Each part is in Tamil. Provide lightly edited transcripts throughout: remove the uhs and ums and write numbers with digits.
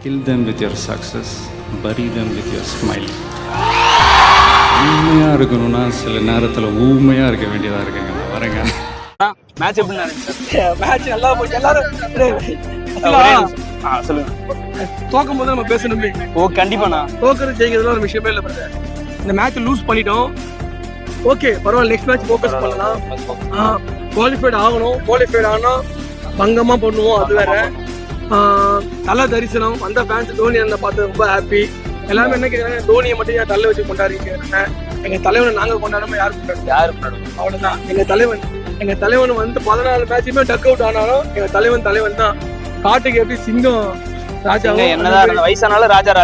Kill them with your success, bury them with your smile. உண்மையாக இருக்கணும்னா சில நேரத்தில் ஊமையாக இருக்க வேண்டியதாக இருக்குங்க. நான் வரேங்க. மேட்ச் எப்படி நடந்துச்சு? மேட்ச் நல்லா போச்சு. எல்லாரும் சொல்லுங்க. தோக்கும் போது நம்ம பேசணுமே. ஓ கண்டிப்பாண்ணா. தோக்குறது ஜெயிக்கிறதுலாம் ஒரு விஷயமே இல்லை பிரதர். இந்த மேட்ச் லூஸ் பண்ணிட்டோம். ஓகே பரவாயில்ல, நெக்ஸ்ட் மேட்ச் ஃபோக்கஸ் பண்ணலாம். குவாலிஃபைட் ஆகணும். குவாலிஃபைட் ஆனால் பங்கமாக பண்ணுவோம், அது வேற. தலை தரிசனம் வந்த ஃபேன்ஸ் தோனி அந்த பார்த்து ரொம்ப ஹாப்பி. எல்லாருமே என்ன கேட்குறாங்க, தோனியை மட்டும் ஏன் தலை வச்சு கொண்டாடுறீங்க? எங்கள் தலைவனை நாங்கள் கொண்டாடாம யாரும் கொண்டாடுவோம்? அவ்வளோதான். எங்கள் தலைவன் வந்து 14 மேட்சுமே டக் அவுட் ஆனாலும் எங்கள் தலைவன் தான். காட்டுக்கு எப்படி சிங்கம் ராஜா, என்னதான் வயசானாலும் ராஜா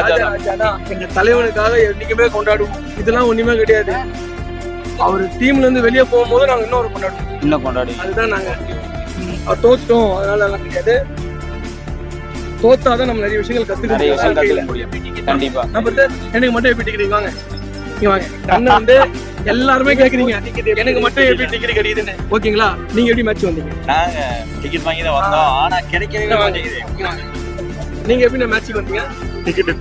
தான். எங்கள் தலைவனுக்காக என்னைக்குமே கொண்டாடுவோம். இதெல்லாம் ஒன்றுமே கிடையாது. அவர் டீம்ல இருந்து வெளியே போகும்போது நாங்கள் இன்னும் கொண்டாடுவோம். அதுதான் நாங்கள். அவர் தோச்சிட்டோம் அதனால எல்லாம் கிடையாது. தோத்தாதான் நம்ம நிறைய விஷயங்கள் கத்துக்க முடியும். கண்டிப்பா. எனக்கு மட்டும் எப்படி டிகிரி வாங்க வாங்க வந்து எல்லாருமே கேக்குறீங்க, எனக்கு மட்டும் எப்படி டிகிரி கிடைக்குதுன்னு. ஓகேங்களா, நீங்க எப்படி மேட்ச் வந்தீங்க? நாங்க டிக்கெட் வாங்கி தான் வந்தோம், ஆனா கிடைக்கவே மாட்டேங்குது. நீங்க எப்படி நான் மேட்ச்சுக்கு வந்தீங்க? டிக்கெட்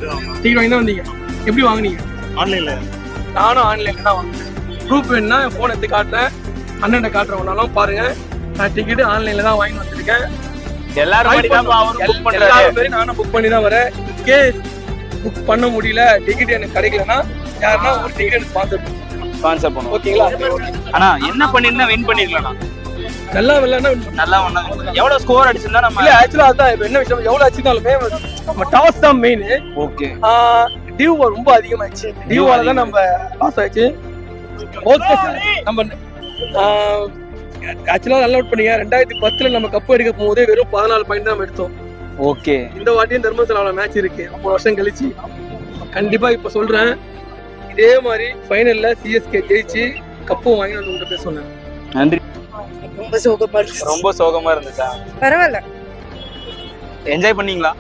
வாங்கி தான் வந்தீங்க. எப்படி வாங்குனீங்க? ஆன்லைன்ல. நானும் ஆன்லைன்ல தான் வாங்கினேன். ப்ரூஃப் வேணும்னா போன் எடுத்து காட்டுறேன், அண்ணன் காட்டுறவனாலும் பாருங்க. நான் டிக்கெட் ஆன்லைன்ல தான் வாங்கி வந்திருக்கேன். எல்லாரும் நானும் புக் பண்ணி தான் வரேன். கேஸ் புக் பண்ண முடியல, டிக்கெட் எனக்கு கிடைக்கலன்னா யாருன்னா ஒரு டிக்கெட் ஸ்பான்சர் பண்ணுவோம். ஓகேங்களா? ஆனா என்ன பண்ணிருந்தா வின் பண்ணிருக்கலாம். நல்லா விளையாடுனா நல்லா ஒண்ணா. எவ்வளவு ஸ்கோர் அடிச்சிருந்தா நம்ம இல்ல ஆக்சுவலா அதான் இப்ப என்ன விஷயம், எவ்வளவு அடிச்சிருந்தாலுமே நம்ம டாஸ் தான் மெயின். ஓகே. டியூ ரொம்ப அதிகமாயிடுச்சு. டியூவால தான் நம்ம லாஸ் ஆயிடுச்சு. ஓகே சார், நம்ம ஆக்சுவலா நல்லா அவுட் பண்ணீங்க. 2010 நம்ம கப் எடுக்க போகும்போதே வெறும் 14 பாயிண்ட் தான் நம்ம எடுத்தோம். ஓகே. இந்த வாட்டியும் தர்மசாலால மேட்ச் இருக்கு 3 வருஷம் கழிச்சு. கண்டிப்பா இப்ப சொல்றேன், இதே மாதிரி ஃபைனல்ல சிஎஸ்கே ஜெயிச்சு கப்பு வாங்கி வந்து உங்கள்கிட்ட பேசுவேன். நன்றி. ரொம்ப சோகமா இருந்துச்சா? பரவாயில்ல. என்ஜாய் பண்ணீங்களா?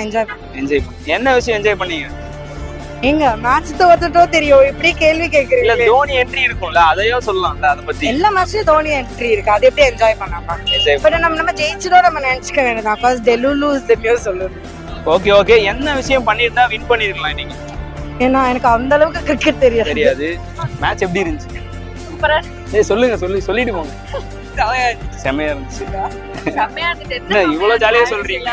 என்ஜாய் பண்ணி. என்ன விஷயம் என்ஜாய் பண்ணீங்க? எங்க மேட்ச் தோத்துட்டோ தெரியும், இப்படி கேள்வி கேக்குறீங்க. இல்ல தோனி என்ட்ரி இருக்கும்ல, அதையோ சொல்லலாம்ல, அத பத்தி. எல்லா மேட்ச்லயும் தோனி என்ட்ரி இருக்கு, அது எப்படி என்ஜாய் பண்ணாம? பட் நம்ம ஜெயிச்சிட்டோம், நம்ம நினைச்சுக்க வேண்டியதான். First they lose the news சொல்லுது. ஓகே. என்ன விஷயம் பண்ணிருந்தா வின் பண்ணிருக்கலாம் நீங்க? ஏன்னா எனக்கு அந்த அளவுக்கு கிரிக்கெட் தெரியாது. மேட்ச் எப்படி இருந்துச்சு? சூப்பரா. சொல்லிட்டு போங்க. செமையா இருந்துச்சு. என்ன இவ்வளவு ஜாலியா சொல்றீங்க?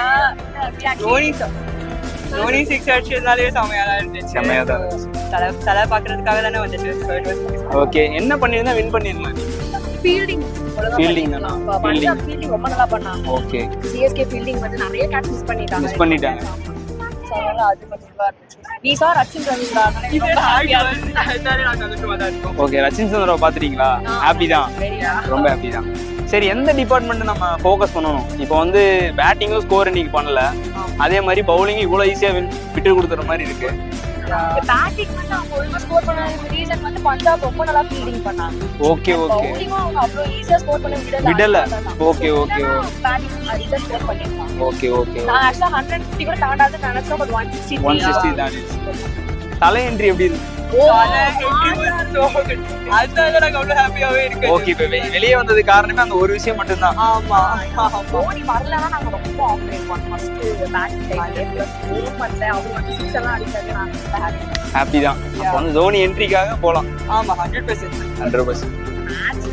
தோனி 6 அடிச்சதாலே செமையா இருந்துச்சு. தலை பாக்குறதுக்காக தானே வந்துச்சு. ஓகே. என்ன பண்ணிருந்தா வின் பண்ணிரலாம்? ஃபீல்டிங் தானா? ஃபீல்டிங் ரொம்ப நல்லா பண்ணாங்க. ஓகே. சிஎஸ்கே ஃபீல்டிங் வந்து நிறைய கேட்ச் மிஸ் பண்ணிட்டாங்க. அது மட்டும் இருந்துச்சு. நீ சார் ரச்சின் ரவீந்திரா ஓகே. ரச்சின் சந்திராவை பாத்துட்டீங்களா? ஹாப்பி தான், ரொம்ப ஹாப்பி தான். சரி, எந்த டிபார்ட்மெண்ட் நம்ம ஃபோக்கஸ் பண்ணணும்? இப்போ வந்து பேட்டிங்கும் ஸ்கோர் இன்னைக்கு பண்ணல, அதே மாதிரி பவுலிங் இவ்வளவு ஈஸியா விட்டு கொடுத்துற மாதிரி இருக்கு. பேட்டிங் வந்து அவங்க ஒழுங்கா ஸ்கோர் பண்ணாத ரீசன் வந்து பஞ்சாப் ரொம்ப நல்லா ஃபீல்டிங் பண்ணாங்க. ஓகே. பவுலிங்கும் அவங்க அவ்வளவு ஈஸியா ஸ்கோர் பண்ண விடல. ஓகே. பேட்டிங் ஈஸியா ஸ்கோர் பண்ணிருக்காங்க. ஓகே. நான் ஆக்சுவலா 150 கூட தாண்டாது நினைச்சோம், பட் 160 தாண்டிச்சு. தலை என்ட்ரி எப்படி இருக்கு? ஓகே. வெளியே வந்தது காரணமே அந்த ஒரு விஷயம் மட்டும்தான். தோனி வரலன்னா நாங்க ரொம்ப ஆப்ரேட் பண்ணோம். ஃபர்ஸ்ட் மேட்ச் டைம்ல பிளஸ் ஸ்கோர் பண்ணல, அவங்க 6 எல்லாம் அடிச்சாங்க. நாங்க ஹாப்பி தான். அப்ப வந்து தோனி என்ட்ரிக்காக போலாம். 100%. மேட்ச்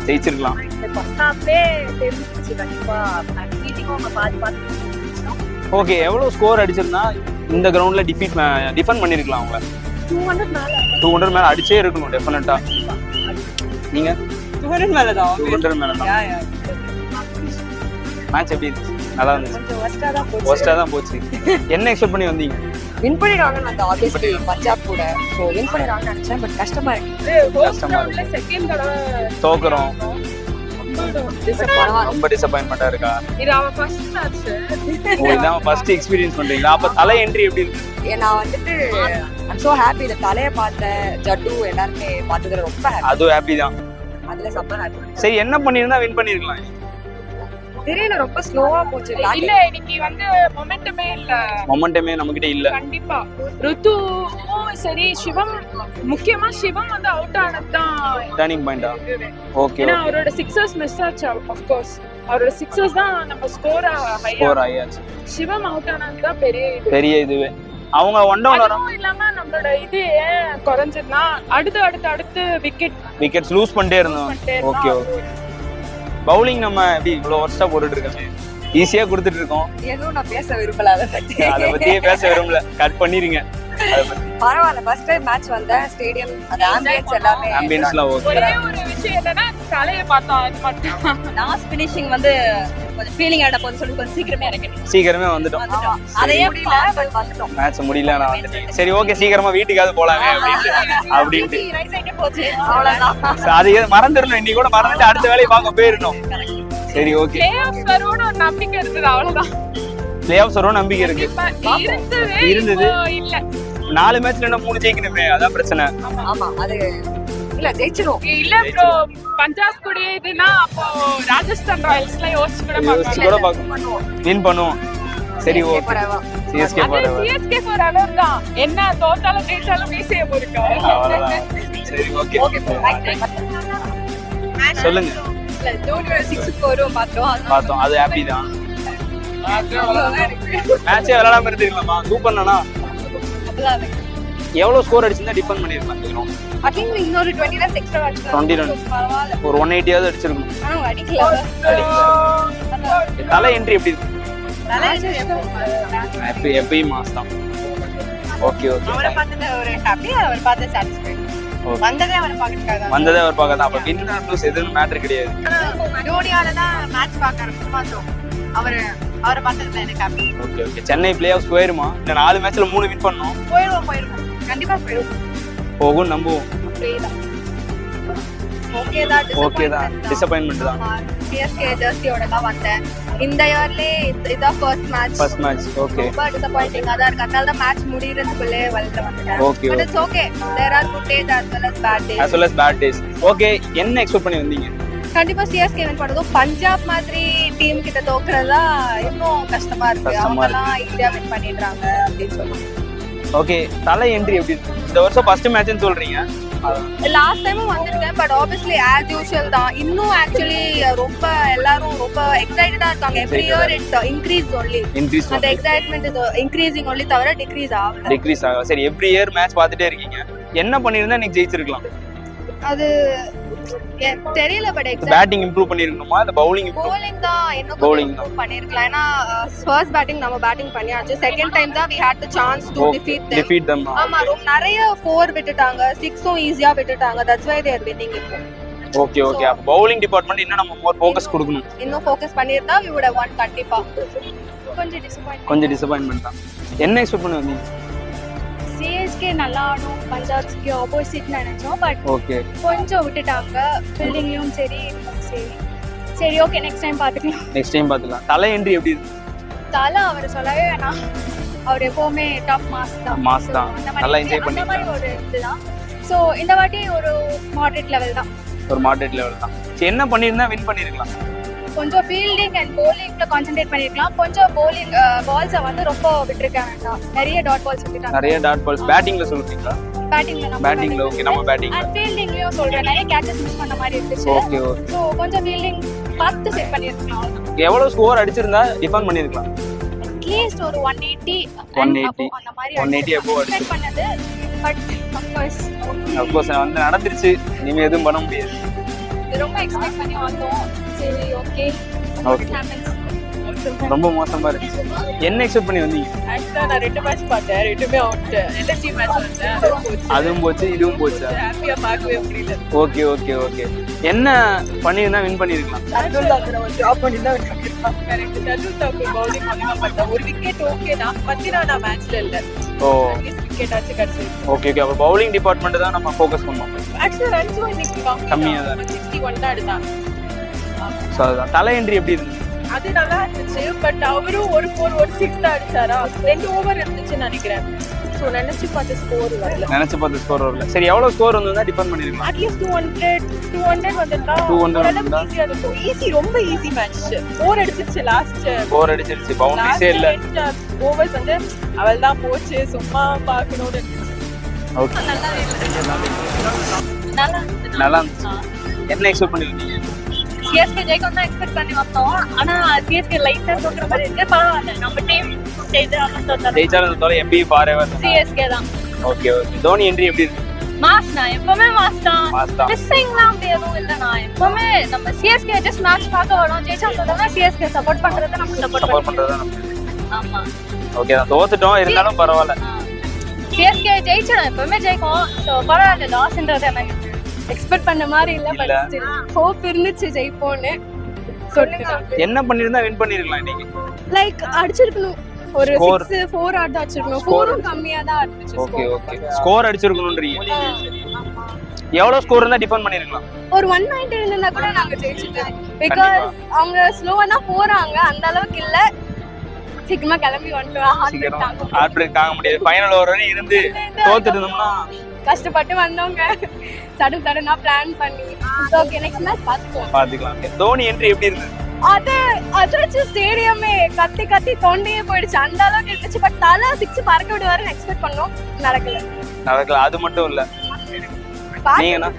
ஜெயிச்சிருக்கலாம். ஃபர்ஸ்ட் ஹாஃப்லே தெரிஞ்சிச்சு கண்டிப்பா. ஃபீல்டிங் அவங்க பாதி ஓகே. எவ்வளவு ஸ்கோர் அடிச்சிருந்தா இந்த கிரவுண்ட்ல டிஃபெண்ட் பண்ணிருக்கலாம்? அவங்க 200 மேல அடிச்சே இருக்கணும் டெஃபினட்டா. நீங்க 200 மேல தான். 200 மேல தான். மேட்ச் எப்படி இருந்துச்சு? நல்லா இருந்துச்சு. கொஞ்சம் ஒஸ்டா தான் போச்சு. என்ன எக்ஸ்பெக்ட் பண்ணி வந்தீங்க? வின் பண்ணிடுவாங்க. நான் ஆப்வியஸ்லி பஞ்சாப் கூட சோ வின் பண்ணிடுவாங்க நினைச்சேன், பட் கஷ்டமா இருக்கு. செகண்ட் தடவை தோக்குறோம். ரொம்ப டிசப்பாயின்மெண்டா இருக்கா? இது அவன் ஃபர்ஸ்ட் மேட்ச். இதான் ஃபர்ஸ்ட் எக்ஸ்பீரியன்ஸ் பண்றீங்களா? அப்ப தலை என்ட்ரி எப்படி இருக்கு? நான் வந்துட்டு I'm so happy. இந்த தலைய பார்த்தேன், ஜட்டு எல்லாருமே பார்த்ததுல ரொம்ப ஹாப்பி. அது ஹாப்பி தான். அதுல சப்பர் ஹாப்பி. சரி, என்ன பண்ணிருந்தா வின் பண்ணிருக்கலாம்? தெரியல, ரொம்ப ஸ்லோவா போச்சு. இல்ல இன்னைக்கு வந்து மொமெண்டமே நம்ம கிட்ட இல்ல. கண்டிப்பா ருத்து சரி, சிவம் முக்கியமா சிவம் வந்து அவுட் ஆனதுதான் டர்னிங் பாயிண்டா? ஓகே. ஏன்னா அவரோட சிக்ஸர்ஸ் மிஸ் ஆச்சு. ஆஃப் கோர்ஸ் அவரோட சிக்ஸர்ஸ் தான் நம்ம ஸ்கோர் ஆயாச்சு. சிவம் அவுட் ஆனதுதான் பெரிய இதுவே. அவங்க ஒன் டவுன் வரும் இல்லாம நம்மளோட இது ஏன் குறைஞ்சதுன்னா அடுத்து விக்கெட்ஸ் லூஸ் பண்ணிட்டே இருந்தோம். ஓகே. பவுலிங் நம்ம எப்படி இவ்வளவு வருஷமா போட்டுட்டு இருக்கோமே, ஈஸியா கொடுத்துட்டு இருக்கோம். எதுவும் நான் பேச விரும்பல அதை பத்தியே பேச விரும்பல, கட் பண்ணிருங்க. பரவாயில்ல. ஃபர்ஸ்ட் டைம் மேட்ச் வந்த ஸ்டேடியம் அந்த ஆம்பியன்ஸ் எல்லாமே ஆம்பியன்ஸ்லாம் ஓகே. ஒரே ஒரு விஷயம் என்னன்னா தலையை பார்த்தா அது மட்டும் லாஸ்ட் ஃபினிஷிங் வந்து கொஞ்சம் ஃபீலிங் ஆட போன்னு சொல்லி கொஞ்சம் சீக்கிரமே வந்துட்டோம். அதையே வந்துட்டோம். மேட்ச் முடியல நான் வந்துட்டேன். சரி ஓகே, சீக்கிரமா வீட்டுக்காவது போலாமே அப்படின்ட்டு அது மறந்துடணும். இன்னைக்கு கூட மறந்துட்டு அடுத்த வேலையை பார்க்க போயிடணும். சரி ஓகே. பிளே ஆஃப்ஸ் வரும்னு ஒரு நம்பிக்கை இருக்குது, அவ்வளவுதான். பிளே ஆஃப்ஸ் வரும் நம்பிக்கை இருக்கு. இருந்தது இல்ல 4 மேட்ச்ல என்ன 3 ஜெயிக்கணுமே, அதான் பிரச்சனை. ஆமா அது இல்ல ஜெயிச்சிரும். இல்ல ப்ரோ, பஞ்சாப் கூட இதுனா அப்போ ராஜஸ்தான் ராயல்ஸ்லாம் யோசிச்சு கூட பார்க்கணும். வின் பண்ணுவோம். சரி ஓகே. சிஎஸ்கே ஃபார் தான் என்ன தோத்தாலும் ஜெயிச்சாலும் மீசைய போடுங்க. சரி ஓகே. சொல்லுங்க. தோனியோட 6-4 பார்த்தோம். அது ஹாப்பி தான். மேட்சே விளையாடாம இருந்துக்கலாமா? சூப்பர்ண்ணா. எவ்வளவு ஸ்கோர் அடிச்சிருந்தா டிஃபெண்ட் பண்ணிருக்கலாம்? அட்லீஸ்ட் இன்னொரு 20 ரன்ஸ் எக்ஸ்ட்ரா அடிச்சா 20 ரன்ஸ் பரவாயில்லை. ஒரு 180 ஆவது அடிச்சிருக்கும். ஆனா அடிக்கல. தலை என்ட்ரி எப்படி இருக்கு? எப்பயும் மாஸ் தான். Okay okay. அவரை பார்த்துட்டு ஒரு ஹாப்பி, அவர் பார்த்து சாட்டிஸ்ஃபைட். வந்ததே அவர் பார்க்க தான். அப்ப வின் ஆர் லூஸ் எதுவும் மேட்டர் கிடையாது. டோனியால தான் மேட்ச் பார்க்க ஆரம்பிச்சோம். அவரை பார்த்ததுல எனக்கு happy. Okay okay. Chennai play of போயிருமா? இந்த 4 மேட்ச்ல 3 வின் பண்ணோம். போயிடுவோம். கண்டிப்பா போயிடுவோம். போகும் நம்புவோம். ஓகே தான். டிசப்பாயின்ட்மென்ட் தான். சிஎஸ்கே ஜெர்சியோட தான் வந்தேன். இந்த இயர்ல இதான் ஃபர்ஸ்ட் மேட்ச். ஓகே. ரொம்ப டிசப்பாயிண்டிங்கா தான் இருக்கு. அதனால தான் மேட்ச் முடியறதுக்குள்ளே வெளில வந்துட்டேன். Okay. But it's okay. There are good days as well as bad days. Okay. என்ன எக்ஸ்பெக்ட் பண்ணி வந்தீங்க? கண்டிப்பா சிஎஸ்கே வின் பண்ணதும் பஞ்சாப் மாதிரி டீம் கிட்ட தோக்குறதா இன்னும் கஷ்டமா இருக்கு. அவங்கலாம் ஈஸியா வின் பண்ணிடுறாங்க அப்படின்னு சொல்லுவாங்க. ஓகே. தலை என்ட்ரி எப்படி இருக்கு? இந்த வருஷம் ஃபர்ஸ்ட் மேட்ச்னு சொல்றீங்க. லாஸ்ட் டைமும் வந்திருக்கேன். பட் ஆப்வியஸ்லி as usual தான். இன்னும் ஆக்சுவலி ரொம்ப எல்லாரும் ரொம்ப எக்ஸைட்டடா இருக்காங்க. Every year it increase only. அந்த எக்ஸைட்மெண்ட் இது இன்க்ரீசிங் ஒன்லி தவிர டிக்ரீஸ் ஆகல. சரி, எவ்ரி இயர் மேட்ச் பார்த்துட்டே இருக்கீங்க. என்ன பண்ணிருந்தா நீங்க ஜெயிச்சிருக்கலாம்? அது தெரியல. பட் பேட்டிங் இம்ப்ரூவ் பண்ணிருக்கணுமா? இல்ல பவுலிங் தான் இன்னும் இம்ப்ரூவ் பண்ணிருக்கலாம். ஏன்னா ஃபர்ஸ்ட் பேட்டிங் நம்ம பேட்டிங் பண்ணியாச்சு. செகண்ட் டைம் தான் we had the chance to defeat them. ஆமா, ரொம்ப நிறைய 4 விட்டுட்டாங்க, 6ம் ஈஸியா விட்டுட்டாங்க. that's why they are winning இப்போ. Okay okay. அப்ப பவுலிங் டிபார்ட்மென்ட் இன்னும் நம்ம மோர் ஃபோக்கஸ் கொடுக்கணும். இன்னும் ஃபோக்கஸ் பண்ணிருந்தா we would have won கண்டிப்பா. கொஞ்சம் டிசப்பாயின்ட்மென்ட் தான். என்ன எக்ஸ்பெக்ட் பண்ணி வந்தீங்க? சிஎஸ்கே நல்லா ஆடும், பஞ்சாப்க்கு ஆப்போசிட் நினைச்சோம். பட் ஓகே, கொஞ்சம் விட்டுட்டாங்க. ஃபீல்டிங்லயும் சரி ஓகே, நெக்ஸ்ட் டைம் பாத்துக்கலாம். தலை என்ட்ரி எப்படி இருக்கு? தலை அவர் சொல்லவே வேணாம். அவர் எப்பவுமே டாப் மாஸ் தான். நல்லா என்ஜாய் பண்ணி அந்த மாதிரி ஒரு இதுதான். ஸோ இந்த வாட்டி ஒரு மாடரேட் லெவல் தான். சரி, என்ன பண்ணிருந்தா வின் பண்ணிருக்கலாம்? கொஞ்சம் ஃபீல்டிங் அண்ட் bowlingல கான்சென்ட்ரேட் பண்ணிருக்கலாம். கொஞ்சம் bowling பால்ஸை வந்து ரொம்ப விட்டுருக்காங்க. நிறைய டாட் பால்ஸ் விட்டுட்டாங்க. பேட்டிங்ல சொல்றீங்களா? பேட்டிங்ல ஓகே. நம்ம பேட்டிங் அண்ட் ஃபீல்டிங்லயும் சொல்றேன், நிறைய கேட்சஸ் மிஸ் பண்ண மாதிரி இருந்துச்சு. ஓகே. ஸோ கொஞ்சம் ஃபீல்டிங் பார்த்து செட் பண்ணிருக்கலாம். எவ்வளவு ஸ்கோர் அடிச்சிருந்தா டிஃபெண்ட் பண்ணிருக்கலாம்? அட்லீஸ்ட் ஒரு 180 அந்த மாதிரி 180 above எக்ஸ்பெக்ட் பண்ணது. பட் ஆஃப் கோர்ஸ் வந்து நடந்துருச்சு. இனிமே எதுவும் பண்ண முடியாது. ரொம்ப எக்ஸ்பெக்ட் பண்ணி வந்தோம். சரி ஓகே. ரொம்ப மோசமா இருந்துச்சு. என்ன எக்ஸ்பெக்ட் பண்ணி வந்தீங்க? ஆக்சுவலா நான் 2 மேட்ச் பார்த்தேன், 2மே அவுட். எல்எஸ்சி மேட்ச் வந்தேன், அதுவும் போச்சு இதுவும் போச்சு. ஹாப்பியா பார்க்கவே முடியல. ஓகே. என்ன பண்ணிருந்தா வின் பண்ணிருக்கலாம்? ஷர்துல் தாக்கூர் ஜாப் பண்ணி தான் கரெக்ட். ஷர்துல் தாக்கூர் பவுலிங் பண்ணா பார்த்தா ஒரு விக்கெட் ஓகே தான். 14 மேட்ச்ல இல்ல. விக்கெட் ஆச்சு கடைசி. ஓகே. அப்ப பவுலிங் டிபார்ட்மெண்ட் தான் நம்ம ஃபோக்கஸ் பண்ணோம். ஆக்சுவலா ரன்ஸ் இன்னைக்கு கம்மியா தான் 61 தான் எடுத்தாங்க. சோ அதான் தலை என்ட்ரி எப்படி இருந்துச்சு? அது நல்லா இருந்துச்சு. பட் அவரும் ஒரு 4 ஒரு 6 தான் அடிச்சாரா. 2 ஓவர் இருந்துச்சுன்னு நினைக்கிறேன். ஸோ நினைச்சு பார்த்த ஸ்கோர் வரல. சரி, எவ்வளவு ஸ்கோர் வந்தா டிபெண்ட் பண்ணிருக்கலாம்? அட்லீஸ்ட் 200 வந்திருந்தா 200 ஈஸியா இருக்கும். ரொம்ப ஈஸி மேட்ச். 4 அடிச்சிருச்சு லாஸ்ட். பவுண்டரிஸே இல்ல. ஓவர்ஸ் வந்து அவள் தான் போச்சு. சும்மா பார்க்கணும்னு இருந்துச்சு. ஓகே, நல்லா இருந்துச்சு. என்ன எக்ஸ்பெக்ட் பண்ணிருந்தீங்க? சிஎஸ்கே ஜெயிக்கும் தான் எக்ஸ்பெக்ட் பண்ணி வந்தோம். ஆனா சிஎஸ்கே லைட்டா தோக்குற மாதிரி இருக்கு. பரவாயில்ல, நம்ம டீம் ஜெயிச்சாலும் தோல எம்பி ஃபாரெவர் சிஎஸ்கே தான். Okay okay. தோனி என்ட்ரி எப்படி இருக்கு? மாஸ்னா எப்பவுமே மாஸ்தான். Mass தான். மிஸ்ஸிங்லாம் அப்படி எதுவும் இல்லைண்ணா. எப்பவுமே நம்ம சிஎஸ்கே ஜஸ்ட் மேட்ச் பார்க்க வரோம். ஜெயிச்சா சொல்றதா சிஎஸ்கே சப்போர்ட் பண்றதை நம்ம சப்போர்ட் சப்போர்ட் பண்றது பண்றோம். ஆமா, ஓகே தான். தோத்துட்டோம் இருந்தாலும் பரவாயில்ல. சிஎஸ்கே ஜெயிச்சிடும், எப்பவுமே ஜெயிக்கும். ஸோ பரவாயில்ல, லாஸ்ன்றது எனக்கு எக்ஸ்பெக்ட் பண்ண மாதிரி இல்லை. பட் ஹோப் இருந்துச்சு ஜெயிப்போன்னு. சொல்லுங்க, என்ன பண்ணிருந்தா வின் பண்ணிருக்கலாம் இன்னைக்கு? லைக் அடிச்சிருக்கணும், ஒரு Score. 6-4 ஆட் அடிச்சிருக்கணும். 4ம் கம்மியா தான் இருந்துச்சு. Okay okay. ஸ்கோர் அடிச்சிருக்கணும்ன்றீங்க. எவ்வளவு ஸ்கோர் இருந்தா டிஃபெண்ட் பண்ணிருக்கலாம்? ஒரு 190 இருந்தா கூட நாங்க ஜெயிச்சிட்டோம். பிகாஸ் அவங்க ஸ்லோவா தான் போறாங்க, அந்த அளவுக்கு இல்ல. சீக்கிரமா கிளம்பி வந்துட்டோம். ஹார்ட் பிரேக் தாங்க முடியாது. ஃபைனல் ஓவர் வரை இருந்து தோத்துட்டு இருந்தோம்னா கஷ்டப்பட்டு வந்தவங்க சடனா பிளான் பண்ணி ஓகே நெக்ஸ்ட் மேட்ச் பாத்துக்கலாம். பாத்துக்கலாம். தோனி என்ட்ரி எப்படி இருந்தது? அது அதிர்ச்சி, ஸ்டேடியமே கத்தி கத்தி தொண்டையே போயிடுச்சு, அந்த அளவுக்கு இருந்துச்சு. பட் தலை 6 பறக்க விடுவாருன்னு எக்ஸ்பெக்ட் பண்ணோம், நடக்கல. அது மட்டும் இல்ல. நீங்கனா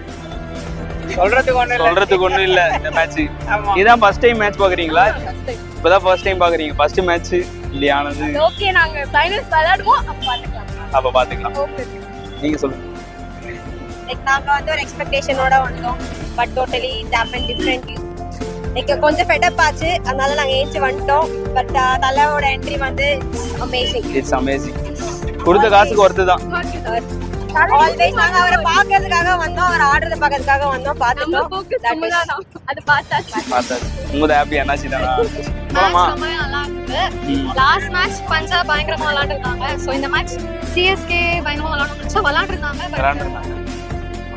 சொல்றதுக்கு ஒண்ணும் இல்ல. இந்த மேட்ச் இதான் ஃபர்ஸ்ட் டைம் மேட்ச் பாக்குறீங்களா? இப்பதான் ஃபர்ஸ்ட் டைம் பாக்குறீங்க. ஃபர்ஸ்ட் மேட்ச் இப்படி ஆனது. ஓகே, நாங்க ஃபைனல்ஸ் விளையாடுவோம், அப்ப பாத்துக்கலாம். ஓகே, நீங்க சொல்லுங்க. லைக் நாங்க வந்து ஒரு எக்ஸ்பெக்டேஷனோட வந்தோம். But totally it happen differently. Like கொஞ்சம் ஃபெட் அப் ஆச்சு, அதனால நாங்க ஏஞ்சி வந்துட்டோம். பட் தலையோட என்ட்ரி வந்து அமேசிங். It's amazing. கொடுத்த காசுக்கு ஒர்த்து தான். ஆல்வேஸ் நாங்க அவரை பாக்குறதுக்காக வந்தோம், அவர் ஆடுறத பாக்குறதுக்காக வந்தோம். பாத்துட்டோம். அது பார்த்தாச்சு. உங்க ஹாப்பி என்னாச்சு தானா? போலாமா? நல்லா இருக்கு. லாஸ்ட் மேட்ச் பஞ்சாப் பயங்கரமா விளையாண்டுருந்தாங்க. ஸோ இந்த மேட்ச் சிஎஸ்கே பயங்கரமா விளையாண்டுருந்தாங்க.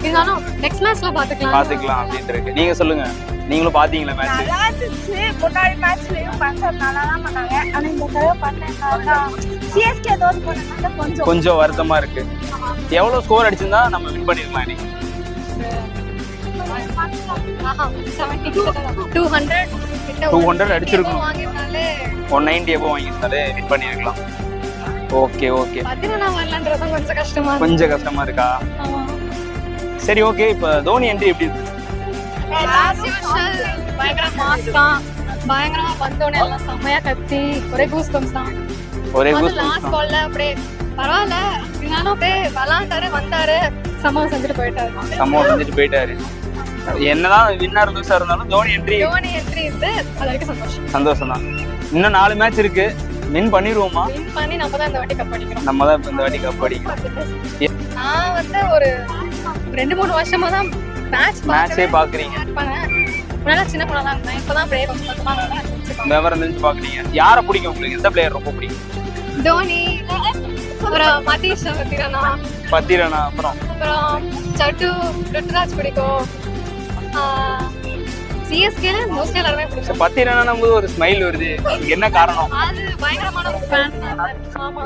இருந்தாலும் நெக்ஸ்ட் மேட்ச்ல பாத்துக்கலாம் அப்படின்னு இருக்கு. நீங்க சொல்லுங்க, நீங்களும் பாத்தீங்களா மேட்ச்? நல்லா இருந்துச்சு. முன்னாடி மேட்ச்லயும் பஞ்சாப் நல்லா தான் பண்ணாங்க. ஆனா இந்த தடவை பண்ணேன்னா சிஎஸ்கே தோத்து போனதுனால கொஞ்சம் வருத்தமா இருக்கு. எவ்வளவு ஸ்கோர் அடிச்சிருந்தா நம்ம வின் பண்ணிருக்கலாம் இன்னைக்கு? 200 அடிச்சிருக்கோம். 190 எபோ வாங்கியிருந்தாலே வின் பண்ணிருக்கலாம். Okay okay. கொஞ்சம் கஷ்டமா இருக்கா? சரி ஓகே. இப்ப தோனி என்ட்ரி எப்படி இருக்கு? பயங்கரமா வந்தோடனே எல்லாம் செம்மையா கத்தி ஒரே கூஸ் பம்ப்ஸ் தான். லாஸ்ட் பால்ல அப்படியே பரவாயில்ல, இருந்தாலும் அப்படியே விளாண்டாரு, வந்தாரு, சம்பவம் செஞ்சுட்டு போயிட்டாரு. என்னதான் வின்னர் லூஸா இருந்தாலும் தோனி என்ட்ரி இருந்து அது வரைக்கும் சந்தோஷம் தான். இன்னும் 4 மேட்ச் இருக்கு. வின் பண்ணிடுவோமா? வின் பண்ணி நம்ம தான் இந்த வாட்டி கப் அடிக்கிறோம். நம்ம தான் இந்த வாட்டி கப் அடிக்கிறோம். நான் வந்து ஒரு 2-3 வருஷமா தான் மேட்சே பாக்குறீங்க. முன்னாடி சின்ன பொண்ணா தான் இருந்தேன். இப்பதான் அப்படியே கொஞ்சம் கொஞ்சமா விவரம் தெரிஞ்சு பாக்குறீங்க. யாரை பிடிக்கும் உங்களுக்கு? எந்த பிளேயர் ரொம்ப பிடிக்கும்? தோனி, அப்புறம் மதீஷ் பத்திரனா, அப்புறம் சட்டு, ருத்ராஜ் பிடிக்கும். சிஎஸ்கேல மோஸ்ட்லி எல்லாருமே பிடிக்கும். பத்திரனா நமக்கு ஒரு ஸ்மைல் வருது, என்ன காரணம்? அது பயங்கரமான ஒரு ஃபேன். ஆமா,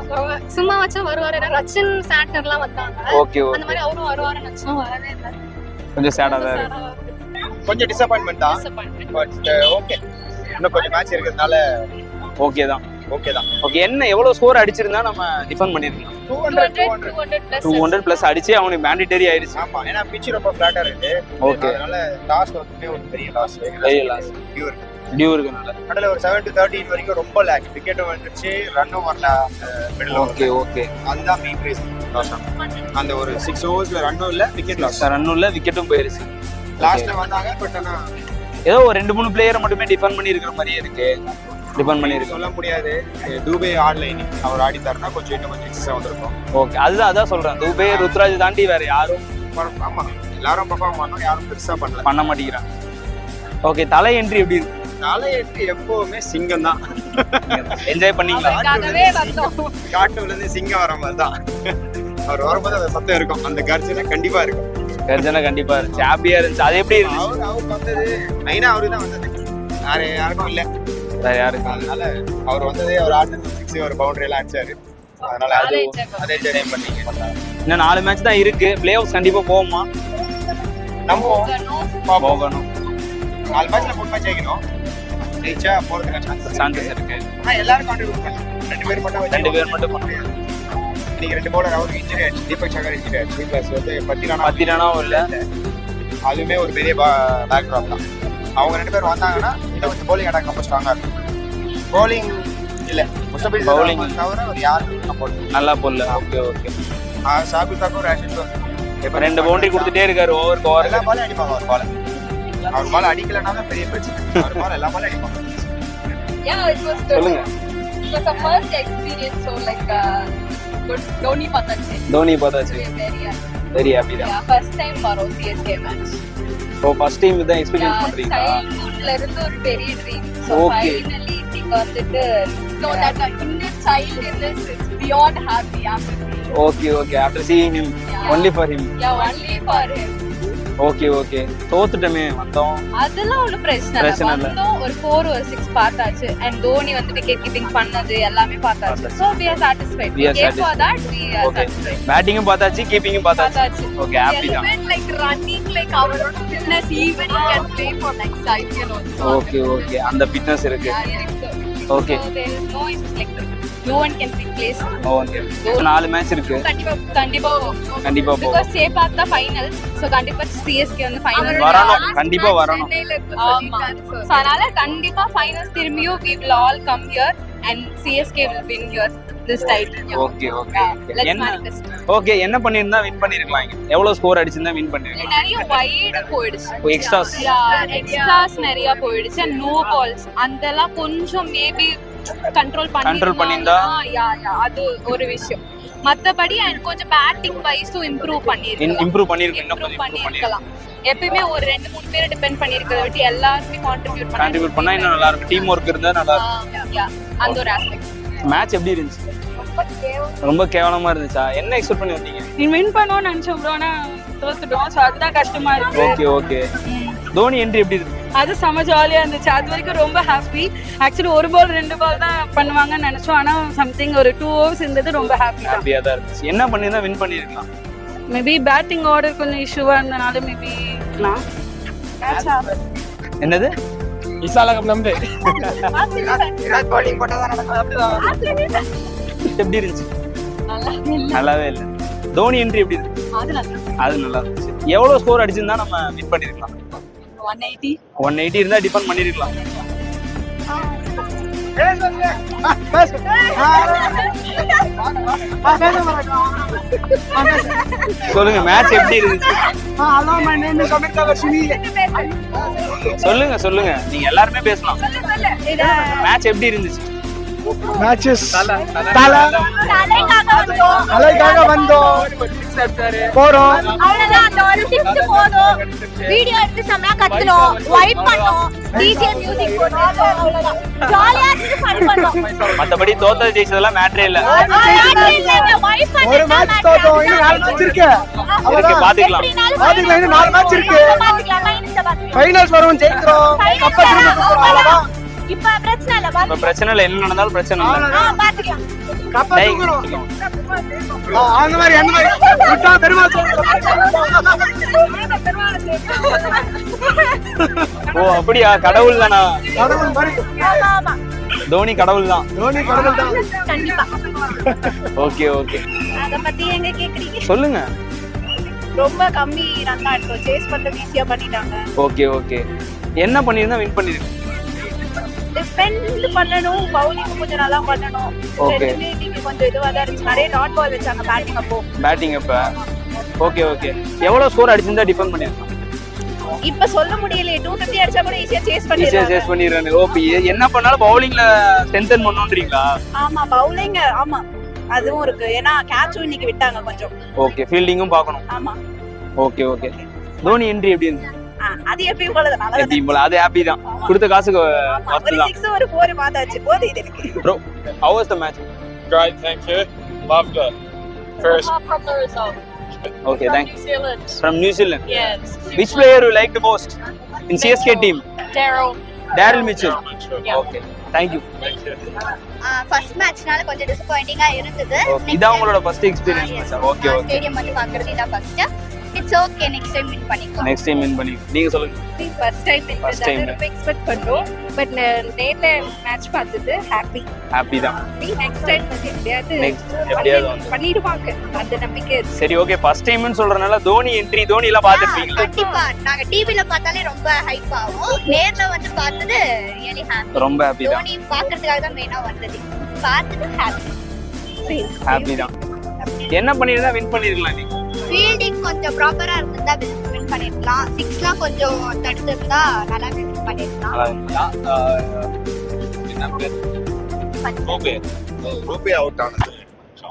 சும்மா வச்சா வருவாரு. ரச்சின் சாட்னர்லாம் வந்தாங்க. Okay okay. அந்த மாதிரி அவரும் வருவாரு நினைச்சோம், வரவே இல்லை. கொஞ்சம் சேடா தான் இருக்கு. கொஞ்சம் டிசப்பாயின்மெண்ட் தான். பட் ஓகே, இன்னும் கொஞ்சம் மேட்ச் இருக்கிறதுனால ஓகே தான். ஓகே. என்ன எவ்வளவு ஸ்கோர் அடிச்சிருந்தா நம்ம டிஃபெண்ட் பண்ணிருக்கலாம்? 200 பிளஸ் அடிச்சே அவனுக்கு மேண்டேட்டரி ஆயிருச்சு. ஆமா, ஏன்னா பிட்ச் ரொம்ப ஃபிளாட்டா இருக்கு. ஓகே, அதனால லாஸ்ட் வந்து ஒரு பெரிய லாஸ் டியூ இருக்குனால கடல ஒரு 7 to 13 வரைக்கும் ரொம்ப லாக். விக்கெட்டும் வந்துருச்சு, ரன்னும் வரல மிடில். ஓகே. அதுதான் மெயின் ரீசன் லாஸ். அந்த ஒரு 6 ஓவர்ஸ்ல ரன்னும் இல்ல, விக்கெட் லாஸ். ரன்னும் இல்ல, விக்கெட்டும் போயிருச்சு. லாஸ்ட்ல வந்தாங்க. பட் ஆனா ஏதோ ஒரு 2-3 பிளேயரை மட்டுமே டிஃபெண்ட் பண்ணி இருக்கிற மாதிரியே இருக்கு. டிபெண்ட் பண்ணிருக்கு சொல்ல முடியாது. தூபே ஆடல, அவர் ஆடித்தாருன்னா கொஞ்சம் இன்னும் கொஞ்சம் எக்ஸஸா வந்திருக்கும். ஓகே, அதான் சொல்றேன். தூபே, ருத்ராஜ் தாண்டி வேற யாரும் ஆமா எல்லாரும் பெர்ஃபார்ம் பண்ணோம், யாரும் பெருசா பண்ண மாட்டேங்கிறாங்க. ஓகே, தலை என்ட்ரி எப்படி இருக்கு? தலை என்ட்ரி எப்பவுமே சிங்கம் தான். என்ஜாய் பண்ணீங்களா? காட்டுல இருந்து சிங்கம் வர மாதிரி தான். அவர் வரும்போது அந்த சத்தம் இருக்கும், அந்த கர்ஜனை கண்டிப்பா இருக்கும். இருந்துச்சு, ஹாப்பியா இருந்துச்சு. அது எப்படி இருந்துச்சு? அவருக்கு வந்தது மெயினா அவருக்கு தான் வந்தது, யாருக்கும் இல்ல. அதனால அவர் வந்ததே அவர் ஆடினது 6 ஒரு பவுண்டரி எல்லாம் அடிச்சாரு. அதனால அதை என்ஜாய் பண்ணீங்க. இன்னும் 4 மேட்ச் தான் இருக்கு. பிளே ஆஃப் கண்டிப்பா போவோமா? நம்ம போகணும். 4 மேட்ச்ல 3 மேட்ச் ஜெயிக்கணும். ஜெயிச்சா போறதுக்கு சான்சஸ் இருக்கு. ஆனா எல்லாரும் கான்ட்ரிபியூட் பண்ணலாம். 2 பேர் மட்டும் பண்ண முடியாது. இன்னைக்கு 2 பவுலர் அவருக்கு இன்ஜுரி ஆச்சு, தீபக் சகர் இன்ஜுரி ஆச்சு, பிளஸ் வந்து பத்திரானாவும் இல்ல. அதுவுமே ஒரு பெரிய பேக் ட்ராப் தான். அவங்க 2 பேர் வந்தாங்கன்னா இன்னும் கொஞ்சம் bowling attack ரொம்ப ஸ்ட்ராங்கா இருக்கும். bowling இல்ல முஸ்தபில் Bowling தவிர ஒரு யாருக்கும் போடல, நல்லா போடல. Okay okay. சாகுல் தாக்கூர் ராஷித் இப்ப 2 பவுண்டரி கொடுத்துட்டே இருக்காரு ஓவருக்கு ஓவர். எல்லா பாலும் அடிப்பாங்க. அவர் பால் அடிக்கலன்னா தான் பெரிய பிரச்சனை. அவர் பால் எல்லா பாலும் அடிப்பாங்க. Yeah, it was சொல்லுங்க. It was a first experience, so like good Dhoni பார்த்தாச்சு. தோனி பார்த்தாச்சு. வெரி ஹாப்பி தான். Yeah, first time வரோம் CSK match. ஓ ஃபர்ஸ்ட் டைம் இதான் எக்ஸ்பீரியன்ஸ் பண்றீங்களா? childhoodல இருந்து ஒரு பெரிய dream. So Okay. finally இன்னைக்கு வந்துட்டு know that the Indian child in this is beyond happy after seeing. Okay okay. After seeing him only for him. Yeah, only for him. Okay okay. தோத்துட்டமே வந்தோம். அதெல்லாம் ஒரு பிரச்சனை பிரச்சனை இல்ல. வந்தோம் ஒரு 4 or 6 பார்த்தாச்சு அண்ட் தோனி வந்து விக்கெட் கீப்பிங் பண்ணது எல்லாமே பார்த்தாச்சு. So we are satisfied. We are Okay, for satisfied. that we are okay. satisfied. பேட்டிங்கும் பார்த்தாச்சு, கீப்பிங்கும் பார்த்தாச்சு. பார்த்தாச்சு. ஓகே ஹாப்பி தான். Even like running, like our fitness, even you can play for next IPL also. Okay okay. அந்த ஃபிட்னஸ் இருக்கு. Okay. So there is no issues like that. No one can replace. Okay. 4 match இருக்கு. கண்டிப்பா கண்டிப்பா போகும். because சேபாக் தான் ஃபைனல். So கண்டிப்பா CSK வந்து ஃபைனல் வரணும். கண்டிப்பா வரணும். ஆமா. So அதனால கண்டிப்பா ஃபைனல்ஸ் திரும்பியும் we will all come here and CSK will win here this title. Okay okay. Let's என்ன manifest. ஓகே என்ன பண்ணிருந்தா வின் பண்ணிருக்கலாம். எவ்வளவு ஸ்கோர் அடிச்சிருந்தா வின் பண்ணிருக்கலாம். நிறைய வைடு போயிடுச்சு. எக்ஸ்ட்ராஸ். எக்ஸ்ட்ராஸ் நிறைய போயிடுச்சு and no balls அதெல்லாம் கொஞ்சம் மேபி கண்ட்ரோல் பண்ணிருந்தா யா அது ஒரு விஷயம். மத்தபடி and கொஞ்சம் பேட்டிங் வைஸும் இம்ப்ரூவ் பண்ணிருக்கலாம். இம்ப்ரூவ் பண்ணிருக்கோம். இன்னும் இம்ப்ரூவ் கொஞ்சம் பண்ணிருக்கலாம். எப்பவுமே ஒரு 2-3 பேரை டிபெண்ட் பண்ணிருக்கிறத விட்டு எல்லாருமே கான்ட்ரிபியூட் பண்ணா இன்னும் நல்லா இருக்கும். டீம் ஒர்க் இருந்தா நல்லா இருக்கும். யா அந்த ஒரு ஆஸ்பெக்ட். மேட்ச் எப்படி இருந்துச்சு? ரொம்ப கேவலமா இருந்துச்சா? என்ன எக்ஸ்பெக்ட் பண்ணி வந்தீங்க? நீ வின் பண்ணுவோம்னு நினைச்சோம் ப்ரோ, ஆனா தோத்துட்டோம். ஸோ அதுதான் கஷ்டமா இருக்கு. Okay okay. தோனி என்ட்ரி எப்படி இருக்கு? அது செம ஜாலியா இருந்துச்சு. அது வரைக்கும் ரொம்ப ஹாப்பி. ஆக்சுவலி 1 பால் 2 பால் தான் பண்ணுவாங்கன்னு நினைச்சோம். ஆனா சம்திங் ஒரு 2 ஓவர்ஸ் இருந்தது. ரொம்ப ஹாப்பி. ஹாப்பியா தான் இருந்துச்சு. என்ன பண்ணிருந்தா வின் பண்ணிருக்கலாம்? மேபி பேட்டிங் ஆர்டர் கொஞ்சம் இஷ்யூவா இருந்தனால மேபி என்னது? இசாலா கப் நம்பே விராட் bowling போட்டா தான் நடக்கும். எப்படி இருந்துச்சு? நல்லாவே இல்ல. தோனி என்ட்ரி எப்படி இருக்கு? அது நல்லா இருந்துச்சு. எவ்வளவு ஸ்கோர் அடிச்சிருந்தா நம்ம வின் பண்ணிருக்கலாம்? 180 இருந்தா டிபெண்ட் பண்ணிருக்கலாம். சொல்லுங்க மேட்ச் எப்படி இருந்துச்சு? சொல்லுங்க சொல்லுங்க. நீங்க எல்லாருமே பேசலாம். மேட்ச் எப்படி இருந்துச்சு? மேட்சஸ் தலைக்காக வந்தோம் போறோம். அவ்வளவுதான். அந்த ஒரு சிக்ஸ் போதும். வீடியோ எடுத்து செம்மையா கத்துனோம், வைப் பண்ணோம், டிஜே மியூசிக் போட்டு அவ்வளவுதான். ஜாலியா இருந்து ஃபன் பண்ணோம். மத்தபடி தோத்தது ஜெயிச்சதெல்லாம் மேட்டரே இல்ல. வைப் பண்ணி ஒரு மேட்ச் தோத்தோம், இன்னும் 4 மேட்ச் இருக்கு. ஓகே பாத்துக்கலாம். பாத்துக்கலாம், இன்னும் 4 மேட்ச் இருக்கு. ஃபைனல்ஸ் வரும், ஜெயிக்கிறோம், கப் திரும்ப கொடுப்போம். அவ்வளவுதான். இப்ப பிரச்சனை இல்ல. இப்ப பிரச்சனை இல்ல. என்ன நடந்தாலும் பிரச்சனை இல்ல. பாத்துக்கலாம். கப் தூக்குறோம். அந்த மாதிரி அந்த மாதிரி விட்டா பெருமாள் ஓ அப்படியா? கடவுள் தானா? கடவுள் மாதிரி. ஆமா தோனி கடவுள் தான். தோனி கடவுள் தான். கண்டிப்பா. Okay okay. அத பத்தி எங்க கேக்குறீங்க? சொல்லுங்க. ரொம்ப கம்மி ரன் தான் எடுத்தோம். சேஸ் பண்றது ஈஸியா பண்ணிட்டாங்க. Okay okay. என்ன பண்ணிருந்தா வின் பண்ணிருக்கீங்க? டிஃபெண்ட் பண்ணனும், பவுலிங் கொஞ்சம் நல்லா பண்ணனும். Okay. ரெண்டுமே இன்னைக்கு கொஞ்சம் இதுவா தான் இருந்துச்சு. நிறைய டாட் பால் வச்சாங்க பேட்டிங் அப்போ. பேட்டிங் அப்ப ஓகே ஓகே. எவ்வளவு ஸ்கோர் அடிச்சிருந்தா டிஃபெண்ட் பண்ணிருக்கலாம்? இப்ப சொல்ல முடியல. 250 அடிச்சா கூட ஈஸியா சேஸ் ஈஸியா பண்ணிடுறாங்க. சேஸ் பண்ணிடுறாங்க. ஓபி என்ன பண்ணாலும் பவுலிங்ல ஸ்ட்ரென்தன் பண்ணணும்ன்றீங்களா? ஆமா பவுலிங் ஆமா அதுவும் இருக்கு. ஏன்னா கேட்சும் இன்னைக்கு விட்டாங்க கொஞ்சம். ஓகே ஃபீல்டிங்கும் பார்க்கணும். ஆமா ஓகே ஓகே. தோனி என்ட்ரி எப்படி இருந்துச்சு? அது எப்பயும் போல தான். நல்லா எப்பயும் போல. அது ஹாப்பி தான். கொடுத்த காசுக்கு வர்த்து ஒரு தான். 6 ஒரு 4 மாத்தாச்சு. போது இது எனக்கு. Bro, how was the match? Great, thank you. Loved it. First, From the result. Okay, From thanks. New Zealand. From New Zealand. Yes. Which player you like the most in CSK team? Daryl Mitchell. Yeah. Okay, thank you. thank you. First மேட்ச்னால கொஞ்சம் டிசப்பாயிண்டிங்கா இருந்தது. Okay, இதான் உங்களோட first experience. Okay okay. Stadium வந்து பார்க்கறது இதான் first. It's okay next time win பண்ணிக்கலாம் நெக்ஸ்ட் டைம் வின் பண்ணி நீங்க சொல்லுங்க. First time First time. ரொம்ப எக்ஸ்பெக்ட் பண்ணோம் பட் நேர்ல மேட்ச் பார்த்தது ஹாப்பி தான். நெக்ஸ்ட் டைம் வந்து எப்படியாவது எப்படியாவது வந்து. பண்ணிடுவாங்க அந்த நம்பிக்கை இருக்கு. சரி ஓகே, ஃபர்ஸ்ட் டைம்னு சொல்றதுனால தோனி என்ட்ரி தோனி எல்லாம் பாத்துருப்பீங்களா? கண்டிப்பா நாங்க டிவில பார்த்தாலே ரொம்ப ஹைப் ஆகும், நேர்ல வந்து பார்த்தது ரியலி ஹாப்பி. ரொம்ப ஹாப்பி தான். தோனி பார்க்கிறதுக்காக தான் மெயினா வந்தது, பார்த்துட்டு ஹாப்பி. ஹாப்பி தான். என்ன பண்ணிருந்தா வின் பண்ணிருக்கலாம் நீங்க? ஃபீல்டிங் கொஞ்சம் ப்ராப்பரா இருந்திருந்தா வின் பண்ணிருக்கலாம். 6லாம் கொஞ்சம் தடுத்திருந்தா நல்லா வின் பண்ணிருக்கலாம். ரூபே அவுட் ஆனது.